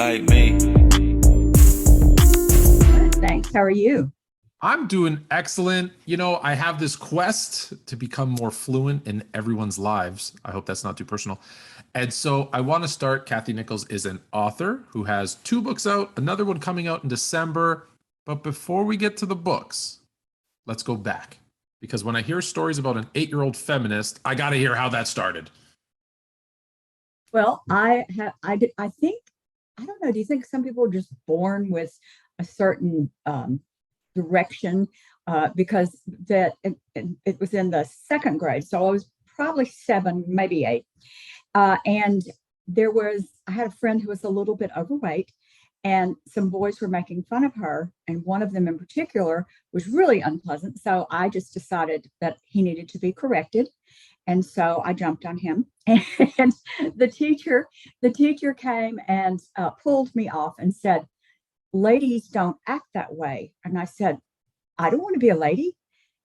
like me. Thanks. How are you? I'm doing excellent. I have this quest to become more fluent in everyone's lives. I hope that's not too personal. And so I want to start. Kathy Nichols is an author who has two books out, another one coming out in December. But before we get to the books, let's go back. Because when I hear stories about an 8-year-old feminist, I got to hear how that started. Well, I think, I don't know. Do you think some people are just born with a certain direction? Because it was in the second grade, so I was probably 7, maybe 8, and I had a friend who was a little bit overweight, and some boys were making fun of her, and one of them in particular was really unpleasant. So I just decided that he needed to be corrected, and so I jumped on him. And the teacher, the teacher came and pulled me off and said, "Ladies don't act that way." And I said, "I don't want to be a lady."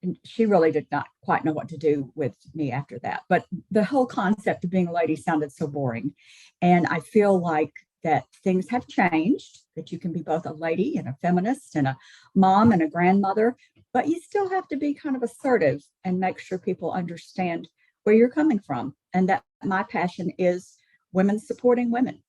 And she really did not quite know what to do with me after that. But the whole concept of being a lady sounded so boring. And I feel like that things have changed, that you can be both a lady and a feminist and a mom and a grandmother, but you still have to be kind of assertive and make sure people understand where you're coming from. And that my passion is women supporting women.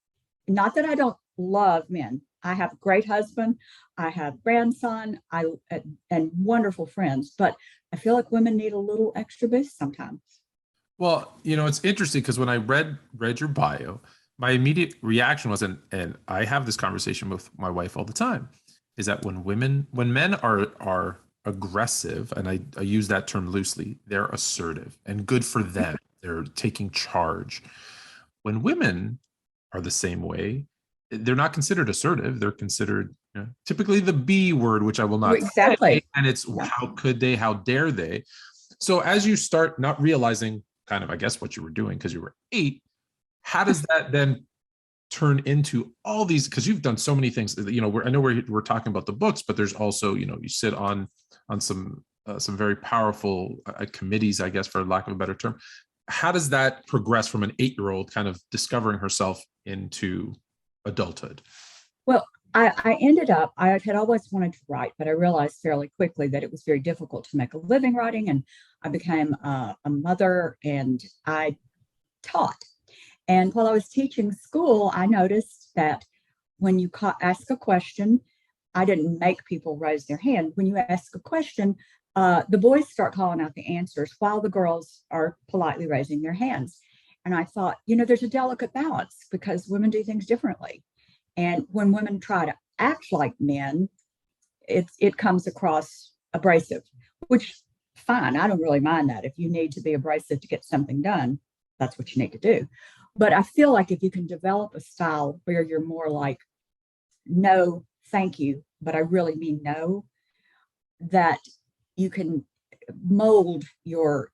Not that I don't love men. I have a great husband, I have grandson, and wonderful friends, but I feel like women need a little extra boost sometimes. Well, it's interesting because when I read your bio, my immediate reaction was, and I have this conversation with my wife all the time, is that when men are aggressive, and I use that term loosely, they're assertive and good for them. They're taking charge. When women are the same way, they're not considered assertive. They're considered typically the B word, which I will not say. Exactly. And it's Yeah. how could they? How dare they? So as you start not realizing kind of, I guess, what you were doing because you were 8, how does that then turn into all these? Because you've done so many things. I know we're talking about the books, but there's also you sit on some very powerful committees, I guess, for lack of a better term. How does that progress from an 8-year-old kind of discovering herself into adulthood? Well, I ended up, I had always wanted to write, but I realized fairly quickly that it was very difficult to make a living writing. And I became a mother and I taught. And while I was teaching school, I noticed that when you ask a question, I didn't make people raise their hand. When you ask a question, the boys start calling out the answers while the girls are politely raising their hands. And I thought, there's a delicate balance because women do things differently. And when women try to act like men, it comes across abrasive, which fine. I don't really mind that. If you need to be abrasive to get something done, that's what you need to do. But I feel like if you can develop a style where you're more like, no, thank you, but I really mean no, that you can mold your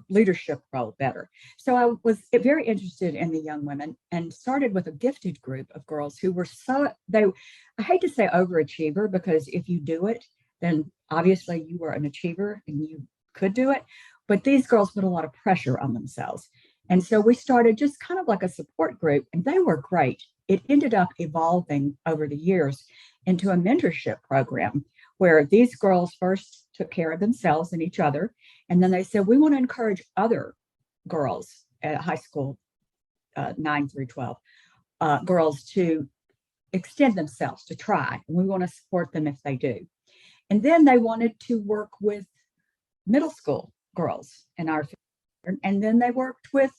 leadership role better. So I was very interested in the young women and started with a gifted group of girls who were I hate to say overachiever, because if you do it, then obviously you were an achiever and you could do it. But these girls put a lot of pressure on themselves. And so we started just kind of like a support group, and they were great. It ended up evolving over the years into a mentorship program where these girls first took care of themselves and each other. And then they said, we want to encourage other girls at high school, 9 through 12, girls to extend themselves, to try. And we want to support them if they do. And then they wanted to work with middle school girls in our, and then they worked with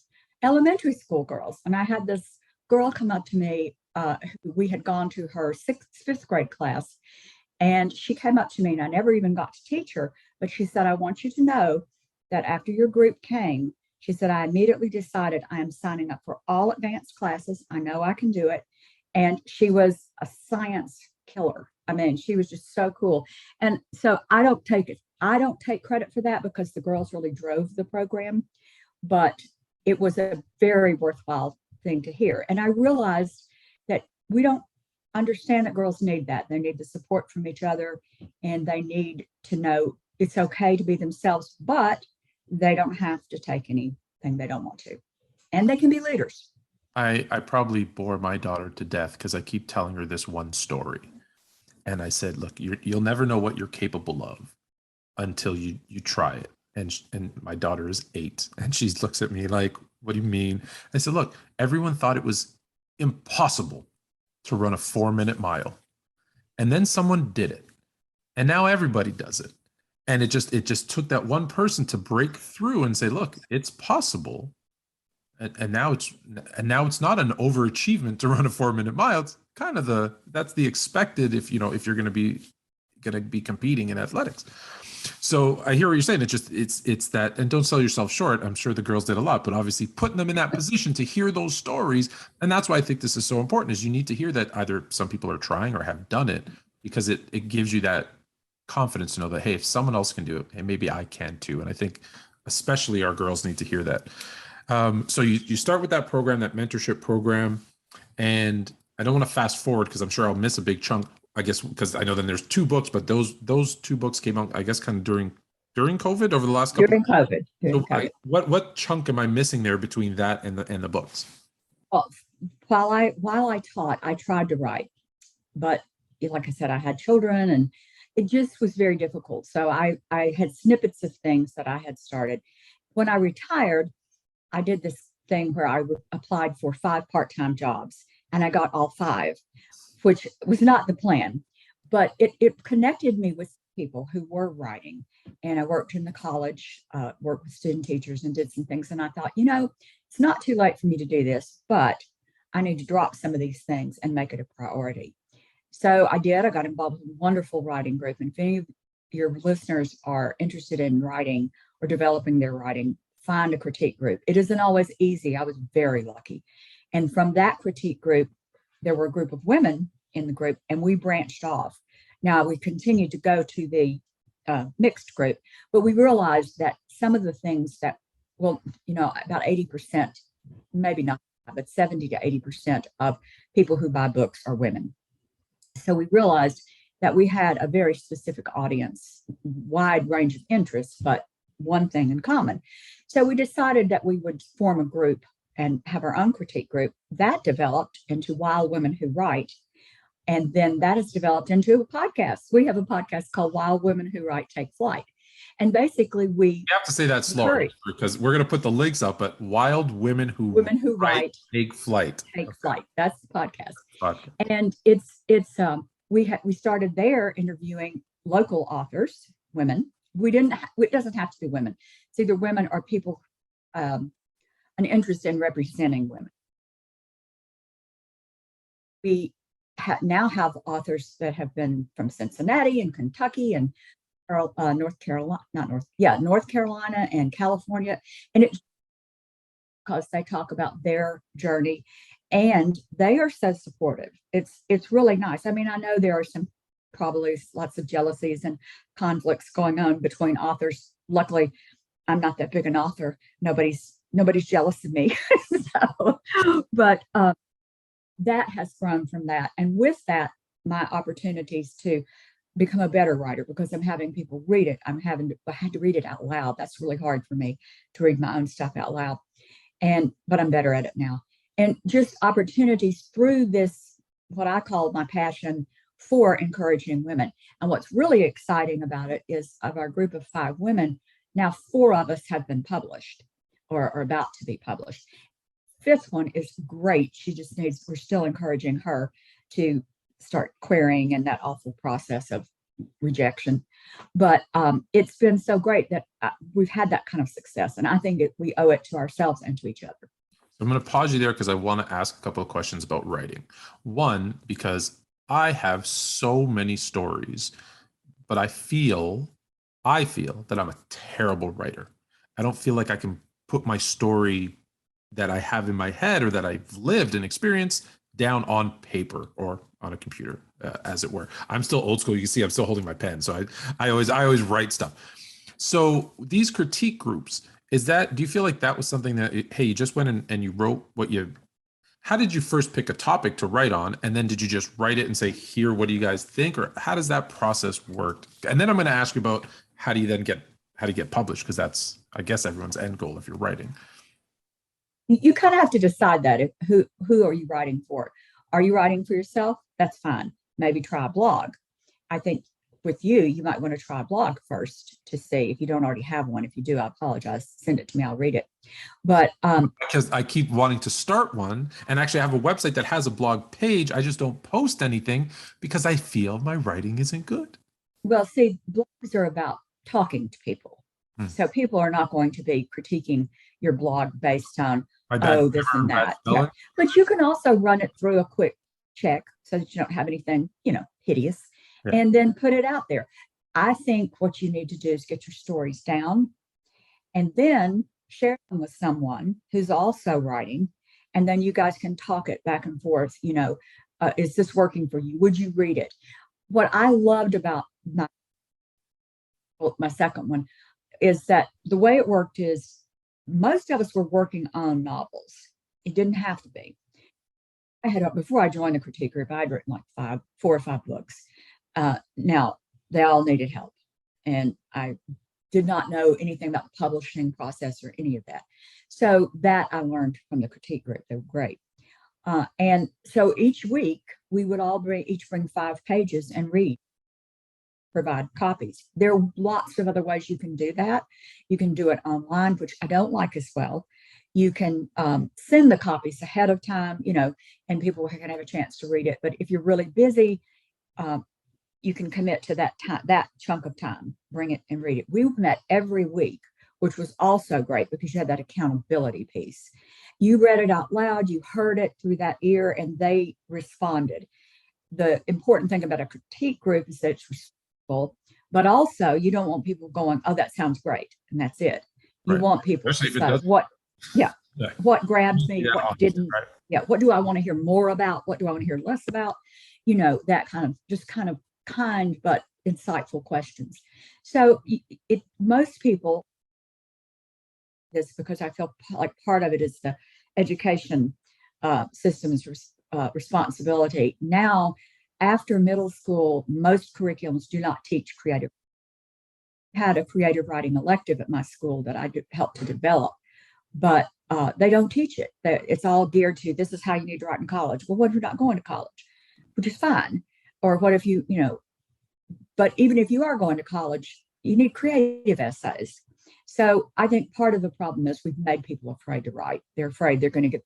elementary school girls. And I had this girl come up to me. We had gone to her fifth grade class. And she came up to me, and I never even got to teach her, but she said, I want you to know that after your group came, she said, I immediately decided I am signing up for all advanced classes. I know I can do it. And she was a science killer. I mean, she was just so cool. And so I don't take credit for that because the girls really drove the program, but it was a very worthwhile thing to hear. And I realized that we don't understand that girls need that. They need the support from each other, and they need to know it's okay to be themselves, but they don't have to take anything they don't want to. And they can be leaders. I probably bore my daughter to death because I keep telling her this one story. And I said, look, you'll never know what you're capable of until you try it. And my daughter is 8, and she looks at me like, what do you mean? I said, look, everyone thought it was impossible to run a 4-minute mile. And then someone did it. And now everybody does it. And it just took that one person to break through and say, look, it's possible. And now it's not an overachievement to run a 4-minute mile. It's kind of that's the expected if you're going to be competing in athletics. So I hear what you're saying. It's that, and don't sell yourself short. I'm sure the girls did a lot, but obviously putting them in that position to hear those stories. And that's why I think this is so important, is you need to hear that either some people are trying or have done it, because it gives you that confidence to know that, hey, if someone else can do it, hey, maybe I can too. And I think especially our girls need to hear that. So you start with that program, that mentorship program, and I don't want to fast forward because I'm sure I'll miss a big chunk, I guess, because I know then there's 2 books, but those 2 books came out, I guess, kind of during COVID, over the last couple. During COVID. During So COVID. what chunk am I missing there between that and the books? Well, while I taught, I tried to write, but like I said, I had children and it just was very difficult. So I had snippets of things that I had started. When I retired, I did this thing where I applied for 5 part-time jobs and I got all 5, which was not the plan, but it connected me with people who were writing. And I worked in the college, worked with student teachers and did some things. And I thought, it's not too late for me to do this, but I need to drop some of these things and make it a priority. So I did. I got involved with a wonderful writing group. And if any of your listeners are interested in writing or developing their writing, find a critique group. It isn't always easy. I was very lucky. And from that critique group, there were a group of women in the group, and we branched off. Now we continued to go to the mixed group, but we realized that some of the things that, about 80%, maybe not, but 70 to 80% of people who buy books are women. So we realized that we had a very specific audience, wide range of interests, but one thing in common. So we decided that we would form a group and have our own critique group. That developed into Wild Women Who Write. And then that has developed into a podcast. We have a podcast called Wild Women Who Write Take Flight. And basically You have to say that slower because we're going to put the links up, but Wild Women Who Write Take Flight. Take Flight. That's the podcast. Okay. And we started there interviewing local authors, women. It doesn't have to be women. It's either women or people, an interest in representing women. We now have authors that have been from Cincinnati and Kentucky and North Carolina and California. And it's because they talk about their journey and they are so supportive. It's really nice. I mean, I know there are probably lots of jealousies and conflicts going on between authors. Luckily, I'm not that big an author. Nobody's jealous of me. But that has grown from that. And with that, my opportunities to become a better writer, because I'm having people read it. I had to read it out loud. That's really hard for me to read my own stuff out loud. But I'm better at it now. And just opportunities through this, what I call my passion for encouraging women. And what's really exciting about it is, of our group of 5 women, now 4 of us have been published or are about to be published. 5th one is great. We're still encouraging her to start querying and that awful process of rejection. But it's been so great that we've had that kind of success. And I think we owe it to ourselves and to each other. I'm going to pause you there because I want to ask a couple of questions about writing. One, because I have so many stories, but I feel that I'm a terrible writer. I don't feel like I can put my story that I have in my head or that I've lived and experienced down on paper or on a computer, as it were. I'm still old school. You can see I'm still holding my pen. So I always write stuff. So these critique groups, do you feel like that was something that, hey, you just went and you wrote how did you first pick a topic to write on? And then did you just write it and say, here, what do you guys think? Or how does that process work? And then I'm going to ask you about how do you get published? Because that's, I guess, everyone's end goal if you're writing. You kind of have to decide that who are you writing for? Are you writing for yourself? That's fine. Maybe try a blog. I think with you, you might want to try a blog first to see if you don't already have one. If you do, I apologize. Send it to me. I'll read it. But Because I keep wanting to start one, and actually I have a website that has a blog page. I just don't post anything because I feel my writing isn't good. well, see, blogs are about talking to people. Hmm. So people are not going to be critiquing your blog based on, My bad oh, this grammar, and bad that. Yeah. spelling. But you can also run it through a quick check so that you don't have anything, hideous, Yeah. and then put it out there. I think what you need to do is get your stories down and then share them with someone who's also writing. And then you guys can talk it back and forth. Is this working for you? Would you read it? What I loved about my second one is that the way it worked is most of us were working on novels. It didn't have to be. I had, before I joined the critique group, I'd written like 4 or 5 books. Now they all needed help, and I did not know anything about the publishing process or any of that. So that I learned from the critique group. They were great. And so each week we would all bring 5 pages and provide copies. There are lots of other ways you can do that. You can do it online, which I don't like as well. You can send the copies ahead of time, and people can have a chance to read it. But if you're really busy, you can commit to that time, that chunk of time, bring it and read it. We met every week, which was also great because you had that accountability piece. You read it out loud, you heard it through that ear, and they responded. The important thing about a critique group is that it's respectful, but also you don't want people going, oh, that sounds great, and that's it. You Right. want people Especially to if it say, does. yeah, Yeah. what grabbed me, Yeah, what obviously, didn't, right. yeah, what do I want to hear more about? What do I want to hear less about? That kind of just kind of kind but insightful questions. So most people, this because I feel like part of it is the education system's responsibility. Now, after middle school, most curriculums do not teach creative. I had a creative writing elective at my school that I helped to develop, but they don't teach it. It's all geared to this is how you need to write in college. Well, what if you're not going to college, which is fine? Or what if but even if you are going to college, you need creative essays. So I think part of the problem is we've made people afraid to write. They're afraid they're going to get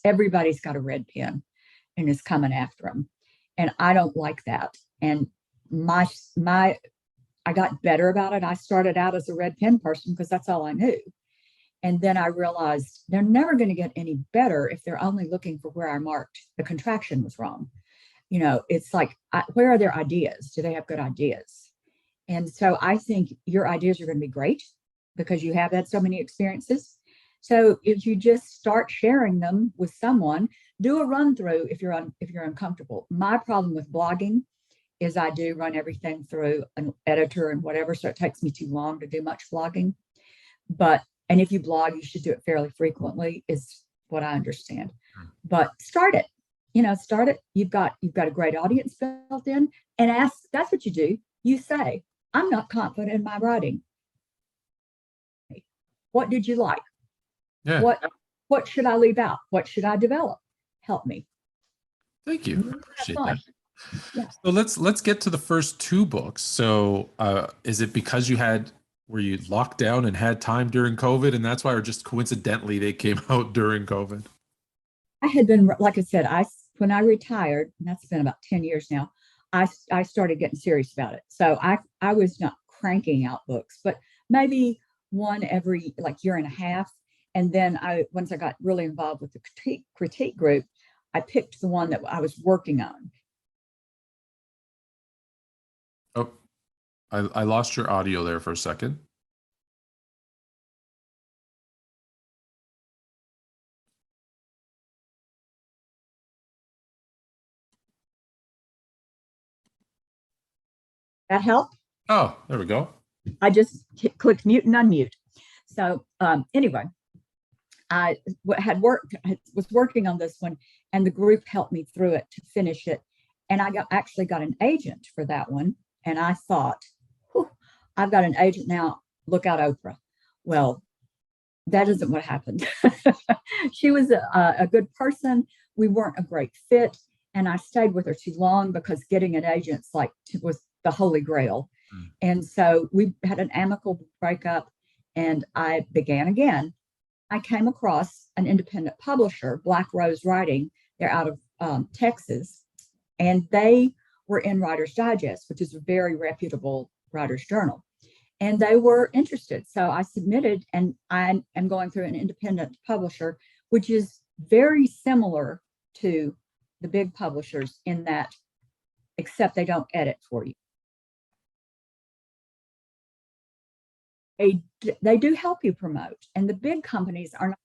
everybody's got a red pen and is coming after them. And I don't like that. And my I got better about it. I started out as a red pen person because that's all I knew. And then I realized they're never going to get any better if they're only looking for where I marked the contraction was wrong. It's like, where are their ideas? Do they have good ideas? And so I think your ideas are going to be great because you have had so many experiences. So if you just start sharing them with someone, do a run through if you're uncomfortable. My problem with blogging is I do run everything through an editor and whatever, so it takes me too long to do much blogging. And if you blog, you should do it fairly frequently, is what I understand. But start it. Start it. You've got a great audience built in, and ask. That's what you do. You say, "I'm not confident in my writing. What did you like? Yeah. What should I leave out? What should I develop? Help me." Thank you. I appreciate that. Yeah. So let's get to the first 2 books. So is it because were you locked down and had time during COVID, and that's why, or just coincidentally they came out during COVID? I had been, like I said, when I retired, and that's been about 10 years now, I started getting serious about it. So I was not cranking out books, but maybe one every like year and a half. And then once I got really involved with the critique group, I picked the one that I was working on. Oh, I lost your audio there for a second. That helped. Oh, there we go. I just clicked mute and unmute. So anyway, I was working on this one, and the group helped me through it to finish it. And I actually got an agent for that one. And I thought, I've got an agent now. Look out, Oprah. Well, that isn't what happened. She was a good person. We weren't a great fit. And I stayed with her too long because getting an agent's like was the holy grail. Mm. And so we had an amicable breakup and I began again. I came across an independent publisher, Black Rose Writing. They're out of Texas. And they were in Writer's Digest, which is a very reputable writer's journal. And they were interested. So I submitted, and I am going through an independent publisher, which is very similar to the big publishers in that, except they don't edit for you. They do help you promote, and the big companies are not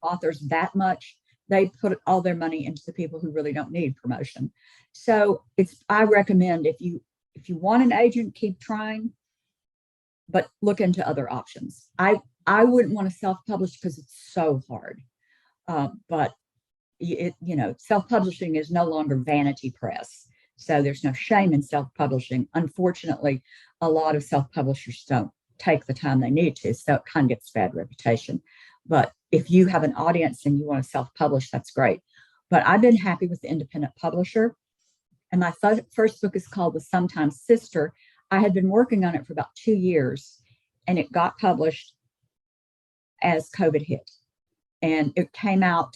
authors that much. They put all their money into the people who really don't need promotion. So I recommend if you want an agent, keep trying, but look into other options. I wouldn't want to self-publish because it's so hard. But self-publishing is no longer vanity press. So there's no shame in self-publishing. Unfortunately, a lot of self-publishers don't take the time they need to. So it kind of gets bad reputation. But if you have an audience and you want to self-publish, that's great. But I've been happy with the independent publisher. And my first book is called The Sometimes Sister. I had been working on it for about 2 years, and it got published as COVID hit. And it came out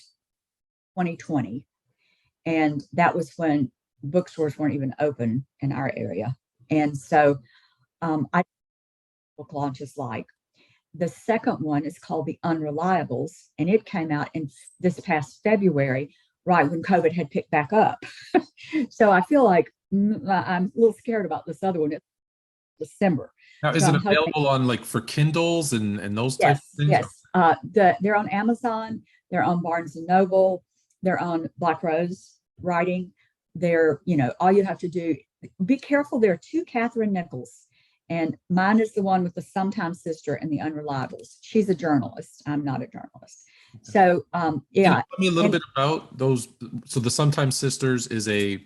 2020. And that was when bookstores weren't even open in our area. And so I book launches like. The second one is called The Unreliables, and it came out in this past February, right when COVID had picked back up. So I feel like I'm a little scared about this other one. It's December. Now, is So it available on like for Kindles and those types of things? Yes. They're on Amazon. They're on Barnes and Noble. They're on Black Rose Writing. They're, all you have to do, be careful. There are 2 Katherine Nichols. And mine is the one with the Sometimes Sister and the Unreliables. She's a journalist. I'm not a journalist. Okay. So, yeah. Tell me a little bit about those. So the Sometimes Sisters is a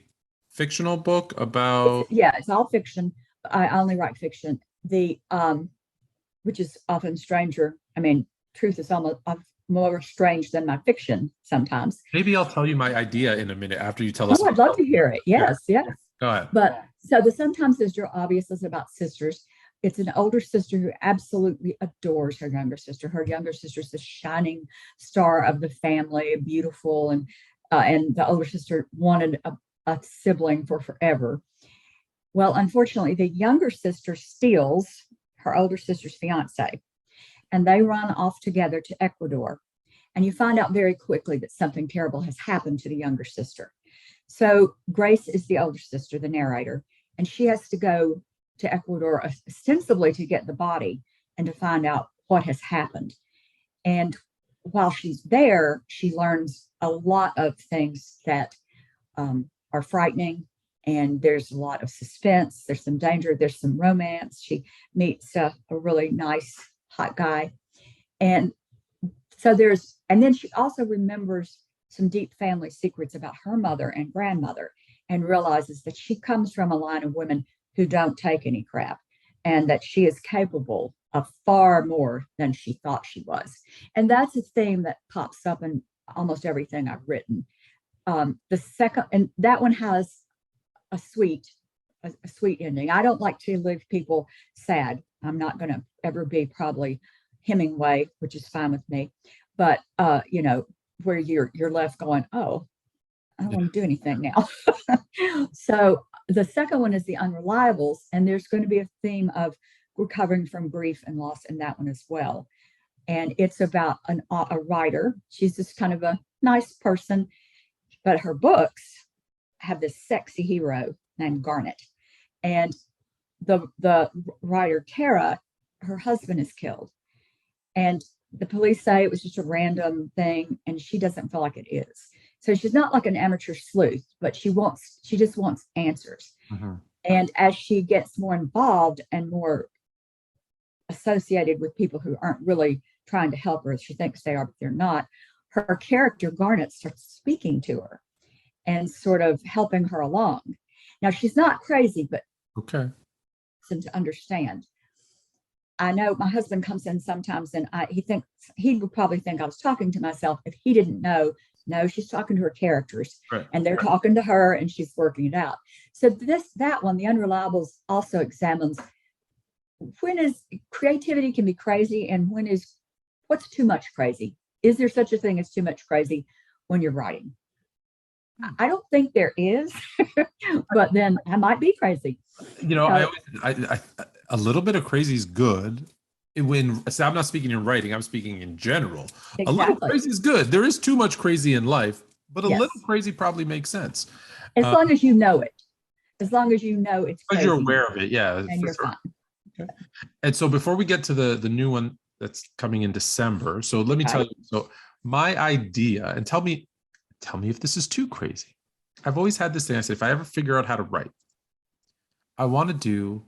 fictional book about. It's all fiction. I only write fiction. Which is often stranger. I mean, truth is almost more strange than my fiction sometimes. Maybe I'll tell you my idea in a minute after you tell us. Oh, I'd love to hear it. Yes. Go ahead. But so the Sometimes Sister obviously is about sisters. It's an older sister who absolutely adores her younger sister. Her younger sister is the shining star of the family, beautiful, and the older sister wanted a sibling for forever. Well, unfortunately, the younger sister steals her older sister's fiance, and they run off together to Ecuador. And you find out very quickly that something terrible has happened to the younger sister. So Grace is the older sister, the narrator, and she has to go to Ecuador ostensibly to get the body and to find out what has happened. And while she's there, she learns a lot of things that are frightening. And there's a lot of suspense. There's some danger. There's some romance. She meets a really nice, hot guy. And so and then she also remembers some deep family secrets about her mother and grandmother, and realizes that she comes from a line of women who don't take any crap, and that she is capable of far more than she thought she was. And that's a theme that pops up in almost everything I've written. The second, and that one has a sweet ending. I don't like to leave people sad. I'm not going to ever be probably Hemingway, which is fine with me. But where you're left going, oh, I don't want to do anything now. So the second one is The Unreliables, and there's going to be a theme of recovering from grief and loss in that one as well. And it's about a writer. She's just kind of a nice person, but her books have this sexy hero named Garnet. And the writer, Kara, her husband is killed. And the police say it was just a random thing, and she doesn't feel like it is. So she's not like an amateur sleuth, but she just wants answers. Mm-hmm. And as she gets more involved and more associated with people who aren't really trying to help her, she thinks they are, but they're not, her character, Garnet, starts speaking to her and sort of helping her along. Now, she's not crazy, but okay, to understand. I know my husband comes in sometimes and he would probably think I was talking to myself if he didn't know. No, she's talking to her characters Right. and they're talking to her and she's working it out. So that one, the Unreliables, also examines when is creativity can be crazy and what's too much crazy. Is there such a thing as too much crazy when you're writing? I don't think there is, but then I might be crazy. You know, I a little bit of crazy is good. So I'm not speaking in writing, I'm speaking in general. A little Exactly. crazy is good. There is too much crazy in life, but a Yes. little crazy probably makes sense. As long as you know it. As long as you know it's Because crazy. you're aware of it, yeah. And you're fine. Okay. And so before we get to the new one that's coming in December, so let me tell you. So my idea, and tell me if this is too crazy. I've always had this thing. I said, if I ever figure out how to write, I want to do,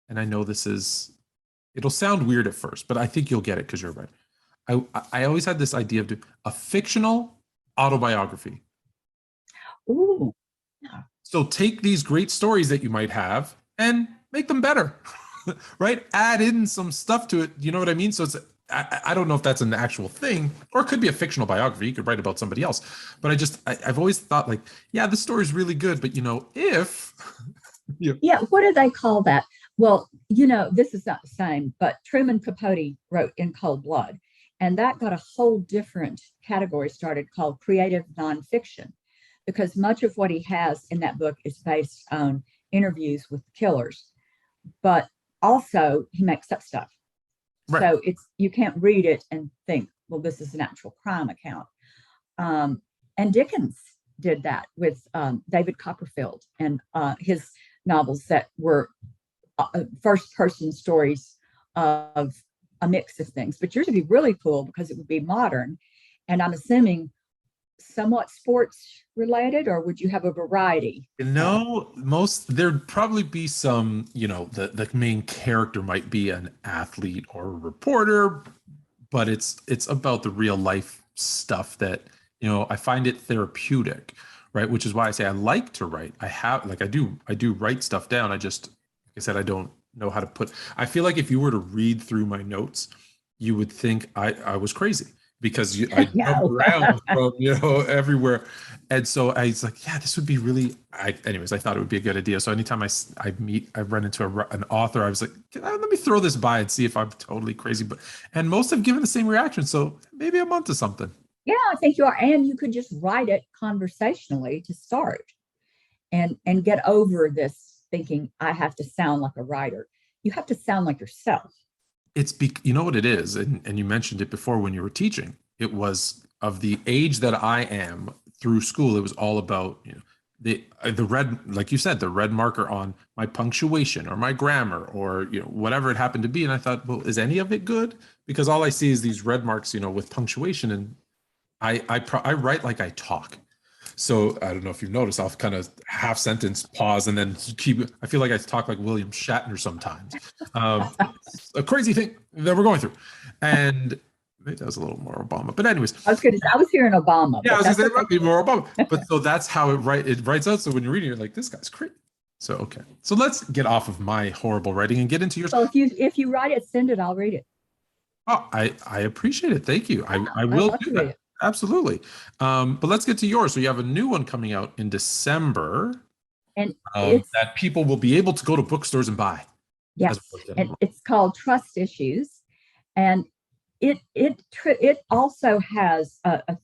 and I know it'll sound weird at first, but I think you'll get it because you're right. I always had this idea of doing a fictional autobiography. Ooh. So take these great stories that you might have and make them better, right? Add in some stuff to it. You know what I mean? So I don't know if that's an actual thing, or it could be a fictional biography. You could write about somebody else. But I've always thought like, yeah, this story is really good, but if Yeah, what do they call that? Well, this is not the same, but Truman Capote wrote In Cold Blood, and that got a whole different category started called creative nonfiction, because much of what he has in that book is based on interviews with killers, but also he makes up stuff. Right. So you can't read it and think, well, this is an actual crime account. And Dickens did that with David Copperfield and his novels that were first-person stories of a mix of things. But yours would be really cool because it would be modern, and I'm assuming somewhat sports related, or would you have a variety? No, there'd probably be some, the main character might be an athlete or a reporter, but it's about the real life stuff that, I find it therapeutic, right? Which is why I say I like to write. I do write stuff down. Like I said, I don't know how to I feel like if you were to read through my notes, you would think I was crazy because I jump around from, everywhere. And so I was like, yeah, this would be really, anyways, I thought it would be a good idea. So anytime I run into an author, I was like, let me throw this by and see if I'm totally crazy. And most have given the same reaction. So maybe I'm onto something. Yeah, I think you are. And you could just write it conversationally to start and get over this thinking I have to sound like a writer. You have to sound like yourself. You know what it is, and you mentioned it before when you were teaching. It was of the age that I am through school. It was all about the red, like you said, the red marker on my punctuation or my grammar or whatever it happened to be. And I thought, well, is any of it good? Because all I see is these red marks, with punctuation, and I write like I talk. So I don't know if you've noticed, I'll kind of half sentence pause and then I feel like I talk like William Shatner sometimes. A crazy thing that we're going through. And maybe that was a little more Obama, but anyways. I was hearing Obama. Yeah, I was going to say it might be more Obama. But so that's how it writes out. So when you're reading, you're like, this guy's crazy. So, okay. So let's get off of my horrible writing and get into yours. Well, if you write it, send it, I'll read it. Oh, I appreciate it. Thank you. I will do that. Absolutely. But let's get to yours. So you have a new one coming out in December, and that people will be able to go to bookstores and buy. Yes, and it's called Trust Issues, and it also has a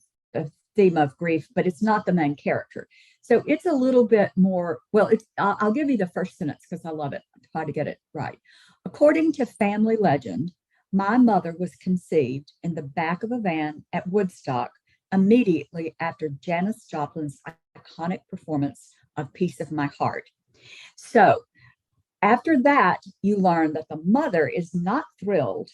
theme of grief, but it's not the main character. So it's a little bit more. Well, I'll give you the first sentence because I love it. I'll try to get it right. According to family legend, my mother was conceived in the back of a van at Woodstock immediately after Janis Joplin's iconic performance of Piece of My Heart. So after that, you learn that the mother is not thrilled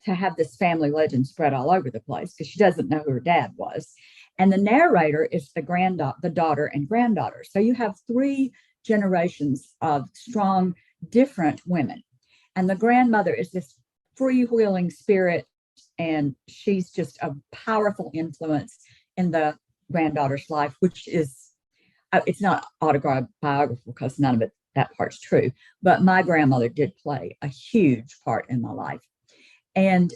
to have this family legend spread all over the place because she doesn't know who her dad was. And the narrator is the daughter and granddaughter. So you have 3 generations of strong, different women. And the grandmother is this freewheeling spirit, and she's just a powerful influence in the granddaughter's life, which is, it's not autobiographical because none of it that part's true. But my grandmother did play a huge part in my life. And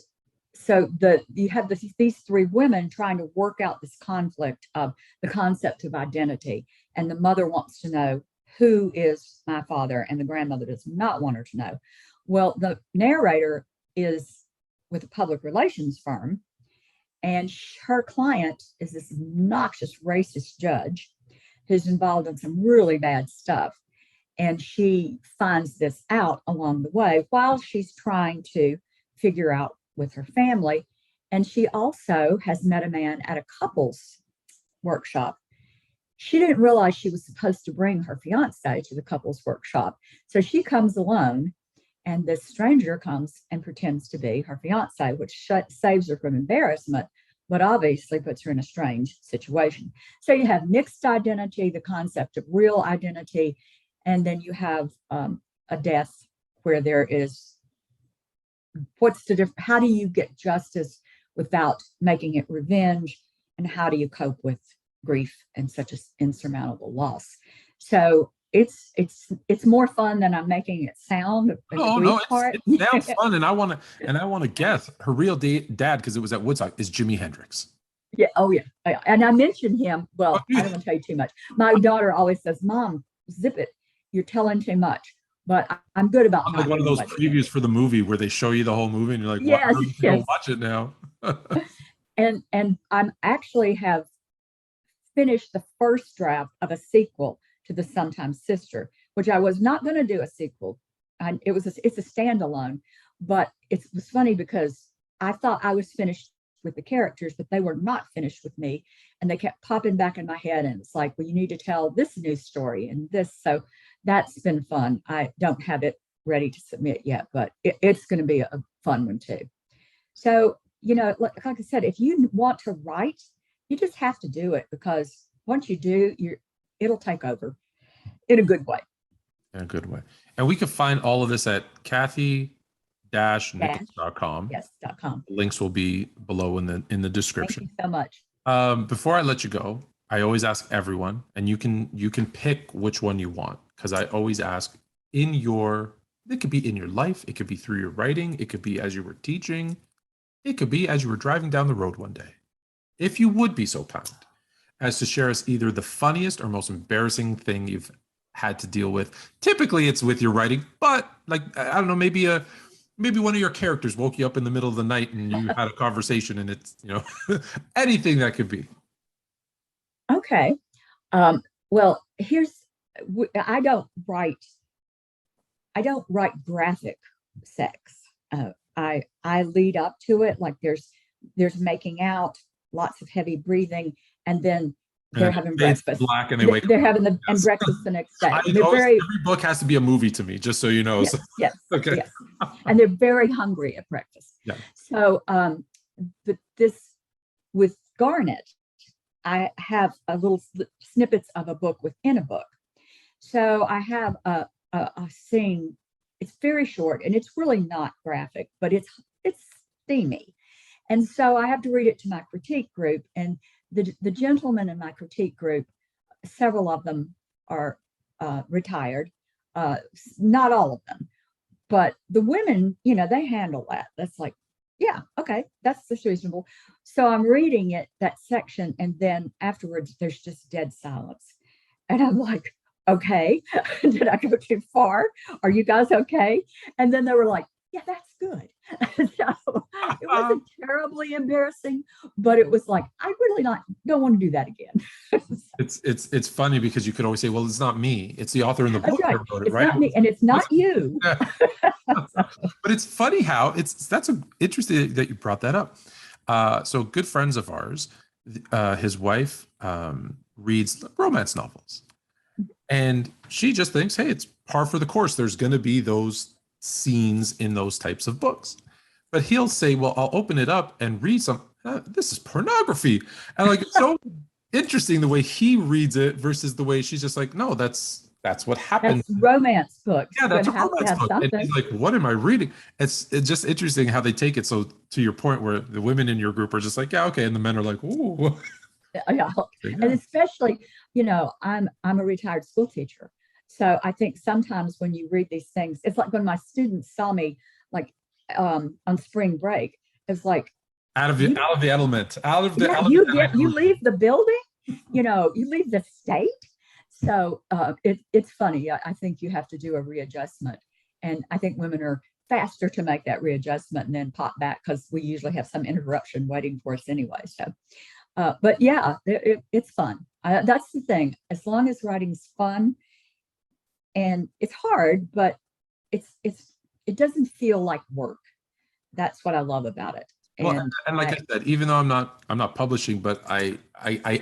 so you have these three women trying to work out this conflict of the concept of identity. And the mother wants to know who is my father, and the grandmother does not want her to know. Well, the narrator is with a public relations firm, and her client is this obnoxious racist judge who's involved in some really bad stuff. And she finds this out along the way while she's trying to figure out with her family. And she also has met a man at a couples workshop. She didn't realize she was supposed to bring her fiance to the couples workshop. So she comes alone, and this stranger comes and pretends to be her fiance, which saves her from embarrassment, but obviously puts her in a strange situation. So you have mixed identity, the concept of real identity, and then you have a death where there is, what's the difference? How do you get justice without making it revenge? And how do you cope with grief and such an insurmountable loss? So it's more fun than I'm making it sound. Oh no, it sounds fun, and I want to guess her real dad, because it was at Woodstock, is Jimi Hendrix. Yeah. Oh yeah. And I mentioned him. Well, I don't want to tell you too much. My daughter always says, "Mom, zip it. You're telling too much." But I'm good about like one of those previews for the movie where they show you the whole movie, and you're like, yes, go watch it now. and I'm actually have finished the first draft of a sequel to The Sometimes Sister, which I was not going to do a sequel. It's a standalone, but it was funny because I thought I was finished with the characters, but they were not finished with me, and they kept popping back in my head. And it's like, well, you need to tell this new story and this. So that's been fun. I don't have it ready to submit yet, but it's going to be a fun one too. So, like I said, if you want to write, you just have to do it, because once you do, it'll take over in a good way. In a good way. And we can find all of this at Kathy-Nichols.com. Yes, .com. Links will be below in the description. Thank you so much. Before I let you go, I always ask everyone, and you can pick which one you want, because I always ask it could be in your life, it could be through your writing, it could be as you were teaching, it could be as you were driving down the road one day. If you would be so kind as to share us either the funniest or most embarrassing thing you've had to deal with. Typically it's with your writing, but like, I don't know, maybe one of your characters woke you up in the middle of the night and you had a conversation, and it's, anything that could be. Okay. Well, I don't write graphic sex. I lead up to it. Like there's making out, lots of heavy breathing, and then they're having breakfast. Black, and they're having and breakfast the next day. Every book has to be a movie to me, just so you know. Yes. Okay. Yes. And they're very hungry at breakfast. Yeah. So this with Garnet, I have a little snippets of a book within a book. So I have a scene. It's very short, and it's really not graphic, but it's steamy. And so I have to read it to my critique group, and the gentlemen in my critique group, several of them are retired, not all of them, but the women, they handle that. That's like, yeah, okay, that's reasonable. So I'm reading that section, and then afterwards there's just dead silence. And I'm like, okay, did I go too far? Are you guys okay? And then they were like, yeah, that's good. So it wasn't terribly embarrassing, but it was like, I really don't want to do that again. It's funny because you could always say, well, it's not me. It's the author in the book that wrote it, right? It's not me, and it's not you. But it's funny how that's interesting that you brought that up. So good friends of ours, his wife reads romance novels, and she just thinks, hey, it's par for the course. There's going to be those scenes in those types of books. But he'll say, well, I'll open it up and read some. This is pornography. And like, it's so interesting the way he reads it versus the way she's just like, no, that's what happens. That's romance books. Yeah, that's a romance book. And he's like, what am I reading? It's just interesting how they take it. So to your point, where the women in your group are just like, yeah, okay. And the men are like, ooh. Yeah. And especially, I'm a retired school teacher. So I think sometimes when you read these things, it's like when my students saw me like on spring break, it's like, you, out of the element, yeah, out of the you element. leave the building, you leave the state. So it's funny. I think you have to do a readjustment. And I think women are faster to make that readjustment and then pop back because we usually have some interruption waiting for us anyway. So, but yeah, it's fun. That's the thing. As long as writing's fun, and it's hard, but it doesn't feel like work. That's what I love about it. Well, And and like I said, even though I'm not publishing, but I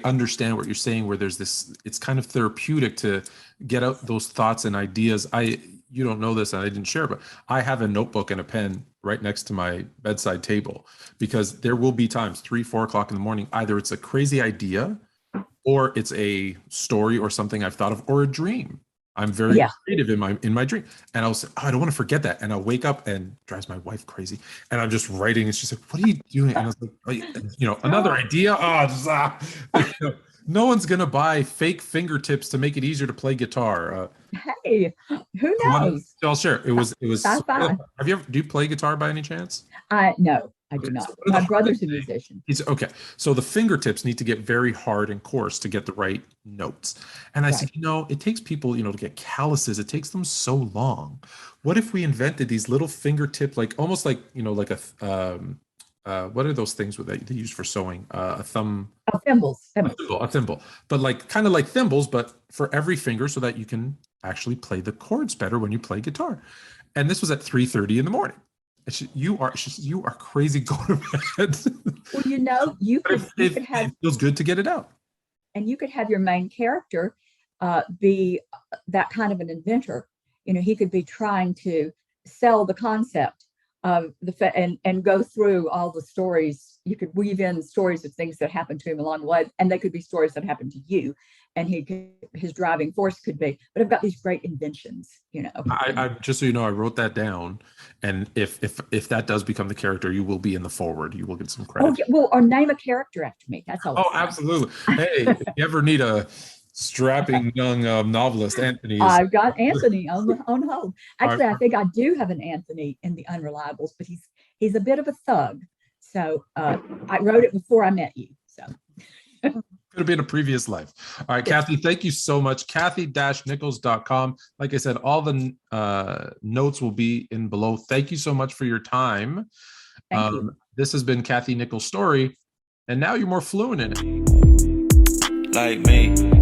understand what you're saying. Where there's this, it's kind of therapeutic to get out those thoughts and ideas. You don't know this, and I didn't share, but I have a notebook and a pen right next to my bedside table because there will be times 3, 4 o'clock in the morning. Either it's a crazy idea, or it's a story or something I've thought of, or a dream. I'm very yeah, creative in my dream, and I'll say, oh, I don't want to forget that, and I'll wake up and drives my wife crazy, and I'm just writing, and she's like, "What are you doing?" And I was like, oh, another idea. Oh, just, no one's gonna buy fake fingertips to make it easier to play guitar. hey, who knows? So I'll share. It was. Sci-fi. Have you ever do you play guitar by any chance? I no, I do Okay, not. so one of My the hardest brother's a things musician. is okay. So the fingertips need to get very hard and coarse to get the right notes. And I Right. said, it takes people, to get calluses. It takes them so long. What if we invented these little fingertip, like almost like, like what are those things that they use for sewing? A thumb, Oh, thimbles, thimbles. a thimble, but like kind of like thimbles, but for every finger so that you can actually play the chords better when you play guitar. And this was at 3:30 in the morning. You are crazy. Go to bed. Well, you But could it have, feels good to get it out. and you could have your main character be that kind of an inventor. He could be trying to sell the concept of and go through all the stories. You could weave in stories of things that happened to him along the way, and they could be stories that happened to you. And his driving force could be, but I've got these great inventions. I just so you know, I wrote that down, and if that does become the character, you will be in the forward. You will get some Oh, credit. yeah, well, or name a character after me. That's Oh, always fun. absolutely. Hey, if you ever need a strapping young novelist, Anthony is. I've got Anthony on hold. All Actually, I think I do have an Anthony in the Unreliables, but he's a bit of a thug. So I wrote it before I met you. So Could have been a previous life. All right, yes, Kathy, thank you so much. Kathy-Nichols.com. Like I said, all the notes will be in below. Thank you so much for your time. thank you. This has been Kathy Nichols' story, and now you're more fluent in it. Like me.